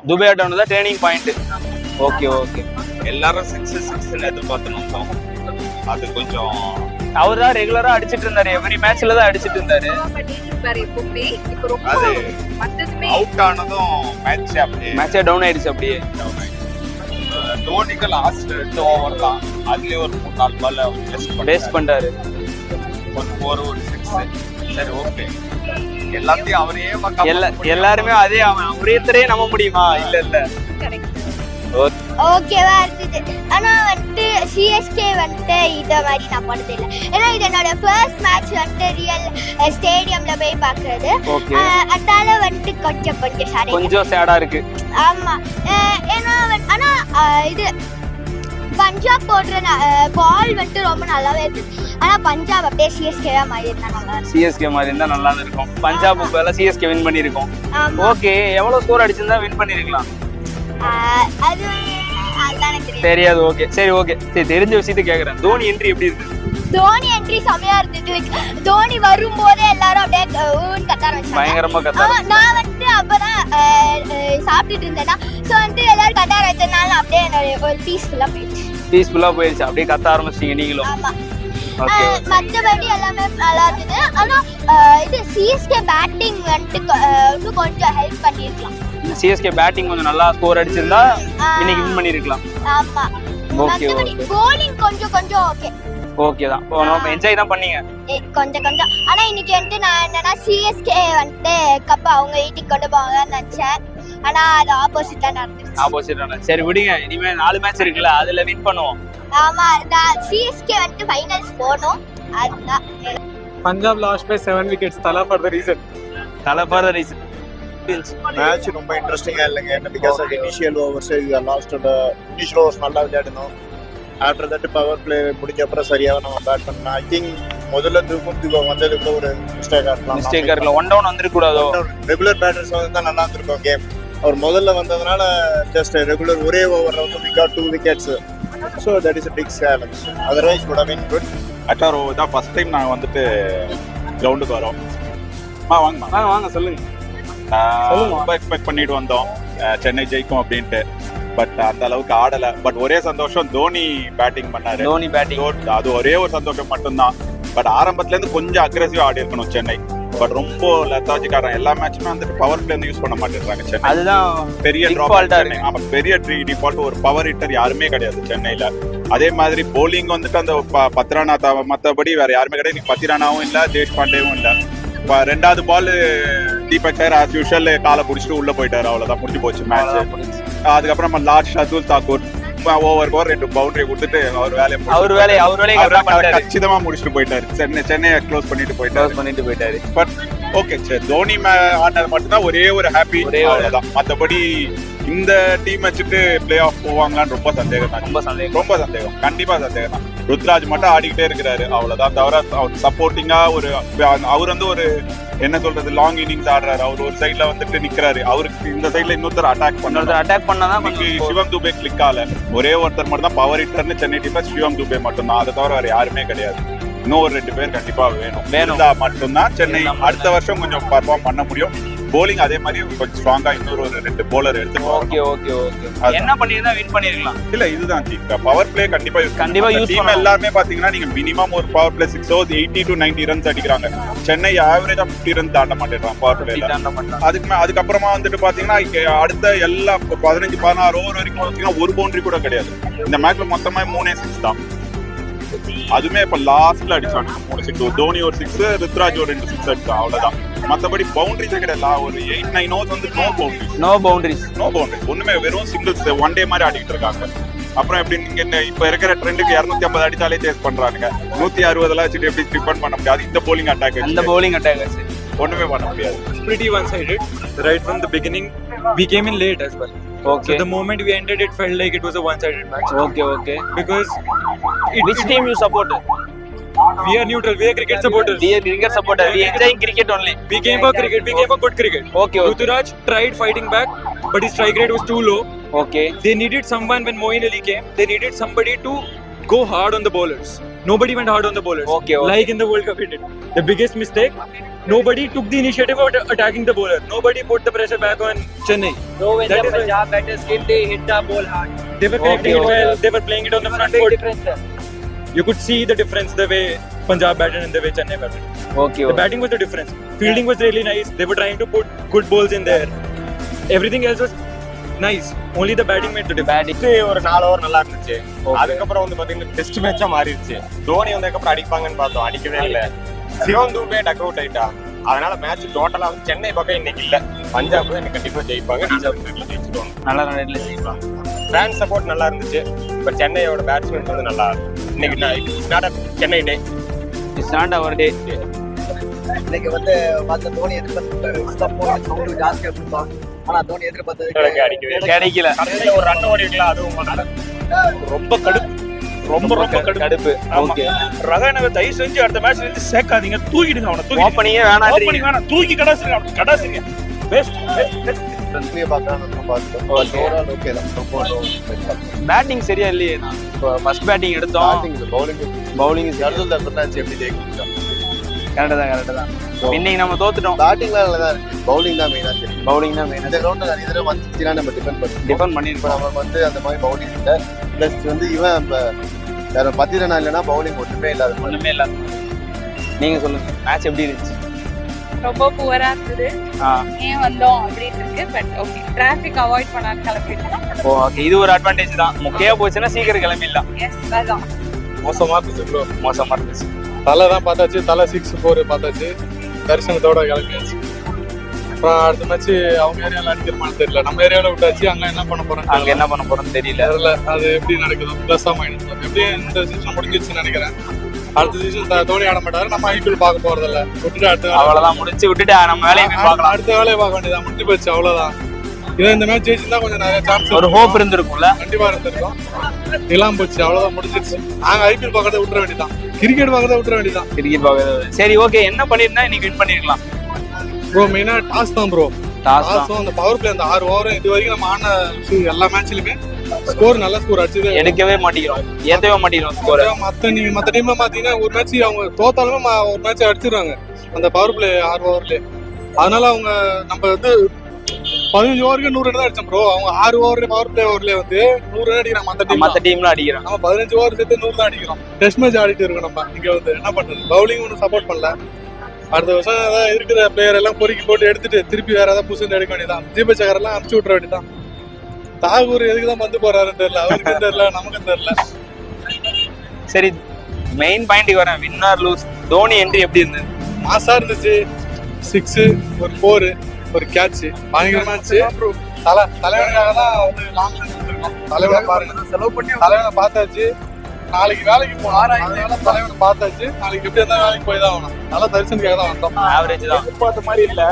துபே அவுட் ஆனதா ட்ரெயினிங் பாயிண்ட். Okay okay. எல்லாரும் 6 எதிர்பார்த்துனோம். அது கொஞ்சம் அவர் தான் ரெகுலரா அடிச்சிட்டு இருந்தாரு, எவ்ரி மேட்ச்ல தான் அடிச்சிட்டு இருந்தாரு. பண்ணிட்டு இருப்பாரு எப்பவுமே. இப்போ ரொம்ப அது வந்ததுமே அவுட் ஆனதும் மேட்ச் அப்படியே மேட்சே டவுன் ஆயிடுச்சு அப்படியே. தோனிக்கு லாஸ்ட் 2 ஓவர் தான், அதுலயே ஒரு 3-4 பால் வேஸ்ட் பண்ணிட்டாரு. ஒரு 4 ஒரு 6. சரி ஓகே, எல்லாத்தையும் அவரையே எல்லாருமே அதே ஒரேத்தரே நம்ப முடியுமா? இல்ல இல்ல. கரெக்ட். ஓகேவா இருந்தது. ஆனா வந்துட்டு சிஎஸ்கே வந்துட்டு இத மாதிரி நான் பண்ணது இல்லை. ஏன்னா இது என்னோட ஃபர்ஸ்ட் மேட்ச் வந்துட்டு ரியல் ஸ்டேடியம்ல போய் பாக்குறது. அதனால வந்துட்டு கொஞ்சம் சேடா இருக்கு. ஆமா, ஏன்னா ஆனா இது பஞ்சாப் போடுற பால் வந்துட்டு ரொம்ப நல்லாவே இருக்கு. ஆனா பஞ்சாப் அப்படியே சிஎஸ்கேவா மாதிரி இருந்தா நல்லா இருக்கும். சிஎஸ்கே மாதிரி இருந்தா நல்லா இருக்கும். பஞ்சாப் பேல சிஎஸ்கே வின் பண்ணிருக்கோம். ஓகே, எவ்வளவு ஸ்கோர் அடிச்சிருந்தா வின் பண்ணிருக்கலாம்? அது அதான் எனக்கு தெரியாது. ஓகே சரி ஓகே சரி, தெரிஞ்ச விஷயத்தை கேக்குறேன். தோனி என்ட்ரி எப்படி இருக்கு? தோனி என்ட்ரி செமையா இருந்தது. தோனி வரும்போதே எல்லாரும் அப்படியே கத்தார வச்சாங்க, பயங்கரமா கத்தார. நான் வந்துட்டு அப்பதான் சாப்பிட்டுட்டு இருந்தேன்னா, சோ வந்துட்டு எல்லாரும் கத்தார வச்சதுனால அப்படியே என்னோட ஒரு பீஸ்ஃபுல்லா போயிடுச்சு. அப்படியே கத்த ஆரம்பிச்சிட்டீங்க நீங்களும். ஆமா, மற்றபடி எல்லாமே நல்லா இருந்தது. ஆனா இது சிஎஸ்கே பேட்டிங் வந்துட்டு கொஞ்சம் ஹெல்ப் பண்ணிருக்கலாம். சிஎஸ்கே பேட்டிங் கொஞ்சம் நல்லா ஸ்கோர் அடிச்சிருந்தா இன்னைக்கு வின் பண்ணிருக்கலாம். ஆமா, ஓகே மற்றபடி bowling கொஞ்சம் ஓகே ஓகே தான். நம்ம என்ஜாய் தான் பண்ணீங்க கொஞ்சம். ஆனா இன்னைக்கு வந்துட்டு நான் என்னன்னா சிஎஸ்கே வந்துட்டு கப் அவங்க வீட்டுக்கு கொண்டு போவாங்கன்னு நினைச்சேன். ஆனா அது ஆப்போசிட்டா நடந்துச்சு. ஆப்போசிட். சரி விடுங்க, இனிமே 4 மேட்ச் இருக்குல்ல, அதுல வின் பண்ணுவோம். ஆமா, சிஎஸ்கே வந்துட்டு ஃபைனல்ஸ் போகணும். அதுதான் Punjab lost by 7 wickets. Thala for the reason. Match ரொம்ப இன்ட்ரெஸ்டிங்கா இல்லைங்க. Because of initial overs lost initial overs நல்லா விளையாடணும். ஆஃப்டர் தட் பவர் பிளே முடிஞ்ச அப்புறம் சரியாக நம்ம பேட் பண்ணலாம். ஐ திங்க் முதல்ல தூக்கம் வந்தது கூட ஒரு மிஸ்டேக்கா இருக்கலாம். 1 டவுன் வந்துருக்க கூடாதோ. ரெகுலர் பேட்டர்ஸ் வந்து தான் நல்லா இருந்திருக்கும் கேம். அவர் முதல்ல வந்ததுனால ஜஸ்ட் ரெகுலர் ஒரே ஓவர்ல வந்து we got 2 wickets. So that is a big challenge. Otherwise would have been good. அட்டார் ஓவர் தான் ஃபர்ஸ்ட் டைம் நாங்கள் வந்துட்டு கிரவுண்டுக்கு வரோம். வாங்க சொல்லுங்க. ரொம்ப எக்ஸ்பெக்ட் பண்ணிட்டு வந்தோம் சென்னை ஜெயிக்கும் அப்படின்ட்டு. பட் அந்த அளவுக்கு ஆடல. பட் ஒரே சந்தோஷம், தோனி பேட்டிங் பண்ணாரு. தோனி பேட்டிங் அது ஒரே ஒரு சந்தோஷம் மட்டும்தான். பட் ஆரம்பத்துல இருந்து கொஞ்சம் அக்ரெசிவா ஆடி இருக்கணும் சென்னை. பட் ரொம்ப லெத்தாஜிக்காரன். எல்லா மேட்சுமே வந்துட்டு பவர் பிளே யூஸ் பண்ண மாட்டேங்கிறாங்க சென்னை. அதுதான் பெரிய டிராப். பெரிய டிஃபால்ட் ஒரு பவர் ஹிட்டர் யாருமே கிடையாது சென்னையில. அதே மாதிரி போலிங் வந்துட்டு அந்த பத்ரானா மற்றபடி வேற யாருமே கிடையாது. பத்திரானாவும் இல்ல, தேஷ்பாண்டேவும் இல்ல. ரெண்டாவது பால் தீபக் சார் ஆஸ் யூஷுவல் காலை பிடிச்சிட்டு உள்ள போயிட்டாரு. அவ்வளவுதான், முடிஞ்சு போச்சு மேட்ச். அதுக்கப்புறம் last Shardul Thakur over 2 boundary கொடுத்துட்டு அவர் வேலையை கச்சிதமா முடிச்சுட்டு போயிட்டாரு. சென்னையை க்ளோஸ் பண்ணிட்டு போயிட்டாரு. பட் ஓகே சரி, தோனி ஆடினது மட்டும்தான் ஒரே ஒரு ஹாப்பி. அவ்வளவுதான். மற்றபடி இந்த டீம் வச்சுட்டு பிளே ஆஃப் போவாங்களான்னு ரொம்ப சந்தேகம் தான். கண்டிப்பா சந்தேகம் தான். ருத்ராஜ் மட்டும் ஆடிக்கிட்டே இருக்கிறாரு, அவ்வளவுதான். தவிர அவர் சப்போர்ட்டிங்கா அவர் வந்து ஒரு என்ன சொல்றது லாங் இன்னிங்ஸ் ஆடுறாரு. அவர் ஒரு சைட்ல வந்துட்டு நிக்கிறாரு. அவருக்கு இந்த சைட்ல இன்னொருத்தர் அட்டாக் பண்ணாதான் சிவம் துபே கிளிக் ஆகல. ஒரே ஒருத்தர் மட்டும் தான் பவர் ஹிட்டர்னு சென்னை டீம்ல, சிவம் துபே மட்டும் தான். அதை தவிர வேற யாருமே கிடையாது. இன்னும் ஒரு 2 பேர் கண்டிப்பா வேணும் மட்டும்தான் சென்னை அடுத்த வருஷம் கொஞ்சம் பர்ஃபார்ம் பண்ண முடியும். போலிங் அதே மாதிரி கொஞ்சம் ஸ்ட்ராங்கா இன்னொரு 2 bowler எடுத்துக்கோங்க. என்ன பண்ணிருந்தா வின் பண்ணிருக்கலாம்? இல்ல இதுதான் பவர் பிளே கண்டிப்பா யூஸ் டீம் எல்லாமே பாத்தீங்கன்னா நீங்க மினிமம் ஒரு power play 6 overs 80 to 90 runs அடிக்கிறாங்க. சென்னை ஆவரேஜா 50 runs தாண்ட மாட்டேறாங்க பவர் பிளேல. அதுக்கப்புறமா வந்துட்டு பாத்தீங்கன்னா அடுத்த எல்லா 15-16 ஓவர் வரைக்கும் பாத்தீங்கன்னா ஒரு பவுண்டரி கூட கிடையாது. இந்த மேட்ச்ல மொத்தமா 3 6 தான். அதுமே இப்ப லாஸ்ட்ல அடிச்சாங்க 3 6. தோனி ஒரு 6, ருத்ராஜ் ஒரு 2 6 அடிச்சான். அவ்வளவுதான். மத்தபடி பவுண்டரிஸே கிடையாது. ஒரு 8-9 overs வந்து நோ பவுண்டரிஸ். ஒண்ணுமே வெறும் சிங்கிள்ஸ் ஒன் டே மாதிரி ஆடிட்டு இருக்காங்க. அப்புறம் எப்படி நீங்க என்ன இப்ப இருக்கிற ட்ரெண்டுக்கு 250 அடிச்சாலே சேஸ் பண்றானுங்க. 160 வச்சுட்டு எப்படி டிபெண்ட் பண்ண முடியாது இந்த bowling attack. அந்த bowling attack ஒண்ணுமே பண்ண முடியாது. It's pretty one-sided. Right from the beginning, we came in late as well. Okay. So the moment we entered, it felt like it was a one-sided match. Okay. Because Which team you support? we are neutral. We are cricket supporters. We are cricket supporter. We enjoy cricket only. We came for cricket. We came for good cricket. Okay. Ruturaj tried fighting back, but his strike rate was too low. Okay. They needed someone when Moeen Ali came. They needed somebody to go hard on the bowlers. Nobody went hard on the bowlers. Okay. Like in the World Cup, he did. The biggest mistake. Nobody took the initiative of attacking the bowler. Nobody put the pressure back on Chennai. No, when the Punjab batters came, they hit the ball hard. They were connecting it well. They were playing it on the front foot. You could see the difference the way Punjab batted and the way Chennai batted. Okay. The batting was the difference. Fielding was really nice. They were trying to put good balls in there. Everything else was nice. Only the batting made the difference. ஒரு 4 ஓவர் நல்லா இருந்துச்சு. அதுக்கப்புறம் வந்து பாத்தீங்கன்னா டெஸ்ட் மேட்சா மாறிடுச்சு. தோனி வந்ததுக்கப்புறம் அடிப்பாங்கன்னு பார்த்தோம், அடிக்கவே இல்லை. சிவம் தூபே டக் அவுட் ஆயிட்டா. அதனால மேட்ச் டோட்டலா வந்து சென்னை பக்கம் இன்னைக்கு இல்ல, பஞ்சாப் தான் கண்டிப்பா ஜெயிப்பாங்க. ஜெயிச்சிடுவாங்க. நல்ல ரன்ல ஜெயிப்பாங்க. ஃபேன் சப்போர்ட் நல்லா இருந்துச்சு. பட் சென்னையோட பேட்ஸ்மேன் வந்து நல்லா இன்னைக்கு சென்னை டே. It's not our day. இன்னைக்கு வந்து பார்த்த தோனி எதிர்பார்த்து ஜாஸ்தியா கொடுத்தோம். ஆனா தோனி எதிர்பார்த்தது கிடைக்கல. கடைசியில ஒரு ரன் ஓடி இருக்கலாம், அதுவும் ரொம்ப கடுப்பு. ரொம்ப கடுப்பு. ஓகே. ரகானவை தயவு செஞ்சு அடுத்த மேட்ச்ல இருந்து சேர்க்காதீங்க, தூக்கிடுங்க அவனை. தூக்கி ஓப்பனிங்கே வேணாம். ஓப்பனிங் வேணாம், தூக்கி கடாசுங்க. பெஸ்ட். பேட்டிங் சரியா இல்லையே. ஃபர்ஸ்ட் பேட்டிங் எடுத்தோம். பவுலிங் கரெக்ட் தான். இன்னைக்கு நம்ம தோத்துட்டோம். பேட்டிங்ல நல்லா தான் இருக்கு, பவுலிங் தான் மெயினா இருக்கு. பவுலிங் தான் மெயின். இந்த கிரவுண்ட்ல நிறைய தடவை 160 நம்ம டிபெண்ட் பண்ணிருப்போம். நம்ம வந்து அந்த மாதிரி பவுலிங் இல்லை. பிளஸ் வந்து இவன் வேற 10 ரன் இல்லைன்னா பவுலிங் ஒண்ணுமே இல்லாத. நீங்க சொல்லுங்க, மேட்ச் எப்படி இருந்துச்சு? ரொம்ப புவரா இருந்தது. ஏன் வந்தோம் அப்படின்னு இருக்கு. பட் ஓகே, டிராஃபிக் அவாய்ட் பண்ணாம கிளம்பிட்டோம். ஓகே, இது ஒரு அட்வான்டேஜ் தான். முக்கியமா போச்சுன்னா சீக்கிரம் கிளம்பிடலாம். எஸ், அதான். மோசமா இருந்துச்சு ப்ரோ. மோசமா இருந்துச்சு. தலை தான் பார்த்தாச்சு, தலை 6-4 பார்த்தாச்சு, தரிசனத்தோட கிளம்பியாச்சு. அப்புறம் அடுத்த மேட்ச் அவங்க ஏரியாவில் அடிக்கிறமான்னு தெரியல. நம்ம ஏரியாவில் விட்டாச்சு, அங்கே என்ன பண்ண போறோம்னு தெரியல. அது எப்படி நடக்குது, ப்ளஸ்ஸா மைனஸ் எப்படியும் இந்த சீசன் முடிஞ்சிருச்சுன்னு நினைக்கிறேன். அடுத்த சீசன் தோனி ஆட மாட்டாரு, நம்ம ஐபிஎல் பார்க்க போறதில்ல. விட்டுட்டு அடுத்த அவ்வளவுதான், முடிச்சு விட்டுட்டு நம்ம வேலையை பார்க்கலாம். அடுத்த வேலையை பார்க்க வேண்டியதான், முடிஞ்சு போச்சு, அவ்வளவுதான். இதே இந்த மேட்ச் ஜெயிச்சிருந்தா கொஞ்சம் நிறைய சான்ஸ், ஒரு ஹோப் இருந்திருக்கும்ல. கண்டிப்பா இருந்திருக்கும். எல்லாம் போச்சு, அவ்வளவுதான், முடிஞ்சிருச்சு. நாங்க ஐபிஎல் பார்க்கறத விட்டுற வேண்டியதான், கிரிக்கெட் பார்க்கறத விட்டுற வேண்டியதான். கிரிக்கெட் பார்க்கறது சரி, ஓகே. என்ன பண்ணிருந்தா இன்னைக்கு வின் பண்ணிருக்கலாம் ப்ரோ? மெயினா டாஸ் தான் ப்ரோ. டாஸும் அந்த பவர் பிளே, அந்த 6 ஓவரும் இது வரைக்கும் நம்ம ஆன எல்லா மேட்ச்லயுமே ஸ்கோர் நல்ல ஸ்கோர் அடிச்சது. எடுக்கவே மாட்டேங்கிறோம், ஏத்தவே மாட்டேங்கிறோம் ஸ்கோர். மத்த டீம்ல பாத்தீங்கன்னா ஒரு மேட்ச் அவங்க தோத்தாலுமே ஒரு மேட்ச் அடிச்சிடுறாங்க அந்த பவர் பிளே 6 ஓவர்லயே. அதனால அவங்க நம்ம வந்து 15 ஓவருக்கு 100 ரன் தான் அடிச்சோம் ப்ரோ. அவங்க 6 ஓவர் பவர் பிளே ஓவர்ல வந்து 100 ரன் அடிக்கிறாங்க. மத்த டீம்ல அடிக்கிறாங்க. நம்ம 15 ஓவர் சேர்த்து 100 தான் அடிக்கிறோம். டெஸ்ட் மேட்ச் ஆடிட்டு இருக்கோம். நம்ம இங்க வந்து என்ன பண்றது, பவுலிங் ஒன்றும் சப்போர்ட் பண்ணல. அடுத்த வருஷம் ஏதாவது இருக்கிற பிளேயர் எல்லாம் பொறுக்கி போட்டு எடுத்துட்டு திருப்பி வேற ஏதாவது புதுசு எடுக்க வேண்டியதான். தீபச்சகர் எல்லாம் அனுப்பிச்சு விட்டுற வேண்டியதான். தாகூர் எதுக்குதான் வந்து போறாருன்னு தெரியல, அவருக்கும் தெரியல, நமக்கும் தெரியல. சரி, மெயின் பாயிண்ட்டுக்கு வரேன். Win or lose, Dhoni entry எப்படி இருந்தது? மாசா இருந்துச்சு. 6, ஒரு 4, ஒரு கேட்ச், பயங்கரமா இருந்துச்சு. தலைவனுக்காக தான் வந்து லாங் இருக்கோம். தலைவனை பாருங்க, செலவு பண்ணி தலைவனை பார்த்தாச்சு. நாளைக்கு வேலைக்கு போனோம், தலைவனை பார்த்தாச்சு. நாளைக்கு எப்படி இருந்தாலும் வேலைக்கு போய் தான் ஆகணும். நல்லா தரிசனத்துக்காக தான் வந்தோம். ஆவரேஜ் தான். எதிர்பார்த்த மாதிரி இல்ல.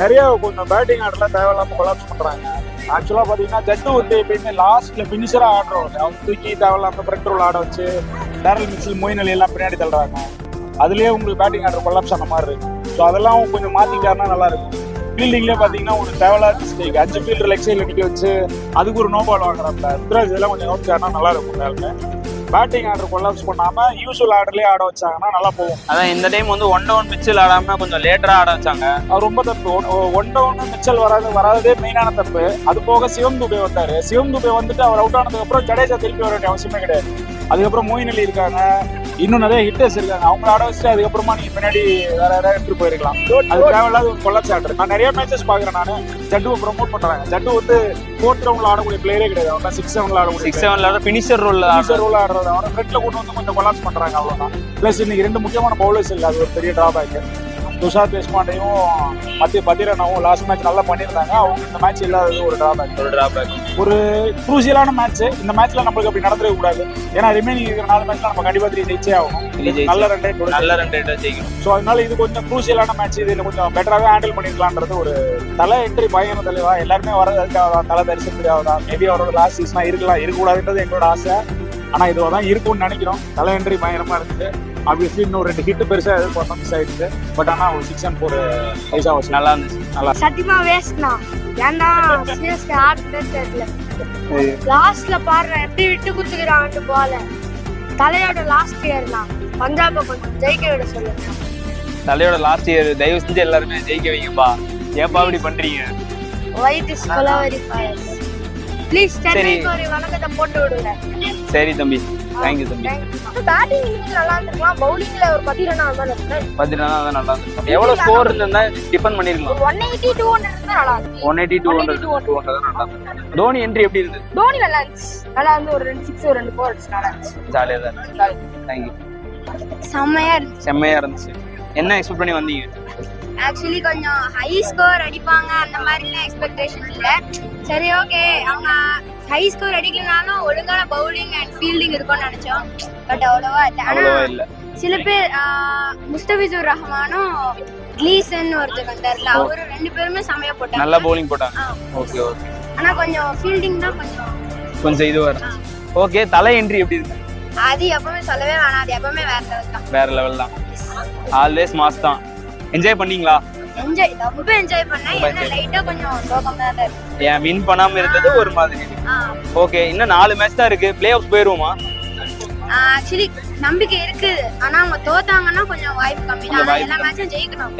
நிறைய கொஞ்சம் பேட்டிங் ஆடல தேவையில்லாம கொலாப்ஸ் பண்றாங்க. ஆக்சுவலா பாத்தீங்கன்னா ஜட்டு வந்து எப்பயுமே லாஸ்ட்ல பினிஷரா ஆடுறோம். அவங்க தூக்கி தேவையில்லாம ஃப்ரண்ட் ரோல் ஆட வச்சு டேரல் மிச்சல், மொயின் அலி எல்லாம் பின்னாடி தள்ளுறாங்க. அதுலயே உங்களுக்கு பேட்டிங் ஆடுற கொலாப்ஸ் ஆன மாதிரி இருக்கு. ஸோ அதெல்லாம் கொஞ்சம் மாத்திட்டாருன்னா நல்லா இருக்கும். ஃபீல்டிங்லேயே பார்த்தீங்கன்னா ஒரு தேவையில்லாத மிஸ்டேக். 5 ஃபீல்டர் லெக் சைடில் நிற்க வச்சு அதுக்கு ஒரு நோ பால் வாங்குறாங்க. ருத்ராஜ் இதெல்லாம் கொஞ்சம் நோட்டாருன்னா நல்லா இருக்கும். எல்லாருமே பேட்டிங் ஆர்டர் கொலாப்ஸ் பண்ணாம யூஸ்வல் ஆர்டர்லேயே ஆட வச்சாங்கன்னா நல்லா போகும். அதான் இந்த டைம் வந்து 1 டவுன் மிச்சல் ஆடாம கொஞ்சம் லேட்டரா ஆட வச்சாங்க. அது ரொம்ப தப்பு. 1 டவுன் மிச்சல் வராததே மெயினான தப்பு. அது போக சிவம் துபே வந்தாரு. சிவம் துபே வந்துட்டு அவர் அவுட் ஆனதுக்கு அப்புறம் ஜடேஜா திருப்பி வர வேண்டிய அவசியமே கிடையாது. அதுக்கப்புறம் மொயின் அலி இருக்காங்க, இன்னும் நிறைய ஹிட்டர்ஸ் இருக்காங்க. அவங்க ஆட வச்சுட்டு அதுக்கப்புறமா நீங்க பின்னாடி வேற யாராவது எடுத்து போயிருக்கலாம். அது தேவையில்லாத ஒரு கொலாப்ஸ் ஆர்டர். நான் நிறைய மேட்சஸ் பாக்குறேன். நான் ஜட்டுவை ப்ரொமோட் பண்றாங்க. ஜட்டு வந்து 4th ரவுண்ட்ல ஆடக்கூடிய பிளேயரே கிடையாது. அவங்க 6, 7ல ஆடக்கூடிய 6, 7ல ஃபினிஷர் ரோல் ஆடுறது. அவரை ஃப்ரண்ட்ல கொண்டு வந்து கொஞ்சம் கொலாப்ஸ் பண்றாங்க, அவ்வளவுதான். பிளஸ் இன்னைக்கு 2 முக்கியமான பவுலர்ஸ் இல்லை, அது ஒரு பெரிய டிராபேக். துஷார் தேஷ்பாண்டேயும் பத்திரனாவும் லாஸ்ட் மேட்ச் நல்லா பண்ணியிருந்தாங்க. அவங்க இந்த மேட்ச் இல்லாதது ஒரு டிராபேக். ஒரு குரூசியலான மேட்ச். இந்த மேட்ச்ல நம்மளுக்கு அப்படி நடந்துடவே கூடாது. ஏன்னா ரிமைனிங் இருக்கிற 4 மேட்ச்ல நம்ம கண்டிப்பா 3 ஜெயிச்சே ஆகணும். நல்ல ரன் ரேட் ஜெயிக்கணும். ஸோ அதனால இது கொஞ்சம் குரூசியலான மேட்ச். இதுல கொஞ்சம் பெட்டராகவே ஹேண்டில் பண்ணிருக்கலான்றது ஒரு தலை என்ட்ரி பயங்கர தலைவா. எல்லாருமே வரது அதுக்காக தலை தரிசனத்துக்காக தான். மேபி அவரோட லாஸ்ட் சீசனா இருக்கக்கூடாதுன்றது எங்களோட ஆசை. ஆனா இதுவா தான் இருக்கும்னு நினைக்கிறோம். தலை என்ட்ரி பயங்கரமா இருந்தது. ஆப்வியஸ்லி இன்னும் 2 ஹிட் பெருசா எதிர்பார்த்தோம், மிஸ் ஆயிடுச்சு. பட் ஆனா ஒரு 6 and 4 பைசா வச்சு நல்லா இருந்துச்சு. நல்லா சத்தியமா வேஸ்ட்னா ஏன்னா சிஎஸ்கே ஆடுறதே தெரியல. லாஸ்ட்ல பாரு எப்படி விட்டு குத்துக்கிறான்னு போல. தலையோட லாஸ்ட் இயர்னா பஞ்சாபை கொஞ்சம் ஜெயிக்க விட சொல்லுங்க. தலையோட லாஸ்ட் இயர் தயவு செஞ்சு எல்லாருமே ஜெயிக்க வைங்கப்பா. ஏன்பா இப்படி பண்றீங்க? White is Kolaveri fires. Please சென்னைக்கு ஒரு வணக்கத்தை போட்டு விடுங்க. சரி தம்பி, தேங்க்யூ தம்பி. பேட்டிங் இன்னிங்ஸ் நல்லா இருந்திருக்கலாம். பவுலிங்ல ஒரு 10 ரன் ஆனா இருந்தது. 10 ரன் தான் நல்லா இருந்துச்சு. எவ்வளவு ஸ்கோர் இருந்தா டிஃபன் பண்ணிருக்கலாம். 180 200 இருந்தா நல்லா இருந்துச்சு. 180 200 தான் நல்லா இருந்துச்சு. தோனி என்ட்ரி எப்படி இருந்தது? தோனி நல்லா இருந்துச்சு. நல்லா வந்து ஒரு 2 6 2 4 அடிச்சு நல்லா இருந்துச்சு. ஜாலியா தான் இருந்துச்சு. தேங்க்யூ. செம்மையா இருந்துச்சு. என்ன எக்ஸ்பெக்ட் பண்ணி வந்தீங்க? ஆக்சுவலி கொஞ்சம் ஹை ஸ்கோர் அடிப்பாங்க அந்த மாதிரிலாம் எக்ஸ்பெக்டேஷன் இல்லை. சரி ஓகே, அவங்க ஹை ஸ்கோர் அடிக்கலனாலும் ஒழுங்கான பவுலிங் அண்ட் ஃபீல்டிங் இருக்கும்னு நினைச்சோம். பட் அவ்வளவா இல்லை. சில பேர் முஸ்தபிசுர் ரஹ்மானும் கிளீசன் ஒருத்தர் வந்தார்ல, அவரு 2 பேருமே செமையா போட்டாங்க. நல்ல பவுலிங் போட்டாங்க. ஓகே. ஆனா கொஞ்சம் ஃபீல்டிங் தான் கொஞ்சம் இது வரும். ஓகே, தலை என்ட்ரி எப்படி இருக்கு? அது எப்பவுமே சொல்லவே வேணாம். அது எப்பவுமே வேற லெவல் தான். ஆல்வேஸ் மாஸ் தான். என்ஜாய் பண்ணீங்களா? ரொம்ப என்ஜாய் பண்ணேன். என்ன லைட்டா கொஞ்சம் சோகமா தான் இருக்கு. ஏன் வின் பண்ணாம இருந்தது ஒரு மாதிரி. ஓகே, இன்னும் 4 மேட்ச் தான் இருக்கு. Play off போயிருவோமா? ஆக்சுவலி நம்பிக்கை இருக்குது. ஆனா அவங்க தோத்தாங்கன்னா கொஞ்சம் வாய்ப்பு கம்மி தான். எல்லா மேட்சும் ஜெயிக்கணும்.